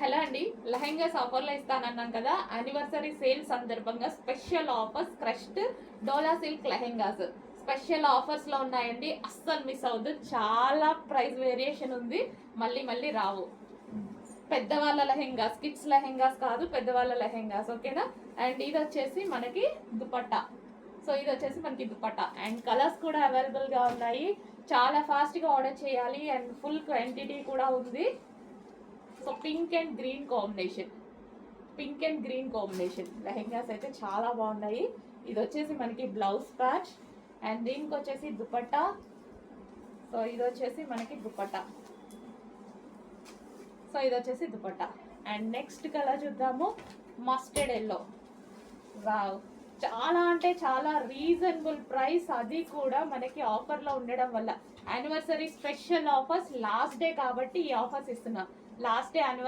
Hello అండి, లెహెంగాస్ ఆఫర్లో ఇస్తానన్నాను కదా. యానివర్సరీ సేల్ సందర్భంగా స్పెషల్ ఆఫర్స్ క్రష్డ్ డోలా సిల్క్ లెహెంగాస్ స్పెషల్ ఆఫర్స్లో ఉన్నాయండి. అస్సలు మిస్ అవ్వద్దు. చాలా ప్రైస్ వేరియేషన్ ఉంది, మళ్ళీ మళ్ళీ రావు. పెద్దవాళ్ళ లెహెంగాస్, కిడ్స్ లెహెంగాస్ కాదు, పెద్దవాళ్ళ లెహెంగాస్, ఓకేనా. అండ్ ఇది వచ్చేసి మనకి దుపట్టా. సో ఇది వచ్చేసి మనకి దుపట్టా అండ్ కలర్స్ కూడా అవైలబుల్గా ఉన్నాయి. చాలా ఫాస్ట్గా ఆర్డర్ చేయాలి అండ్ ఫుల్ క్వాంటిటీ కూడా ఉంది. So pink and green combination lehengas అయితే చాలా బాగున్నాయి. ఇది వచ్చేసి మనకి బ్లౌజ్ ప్యాచ్ అండ్ దీనికి వచ్చేసి దుపట్టా. సో ఇది వచ్చేసి మనకి దుపట్టా. అండ్ నెక్స్ట్ కలర్ చూద్దాము, మస్టర్డ్ ఎల్లో. వావ్, చాలా అంటే చాలా రీజనబుల్ ప్రైస్, అది కూడా మనకి ఆఫర్లో ఉండడం వల్ల. Anniversary special offers, last day కాబట్టి ఈ ఆఫర్స్ ఇస్తున్నా. Last day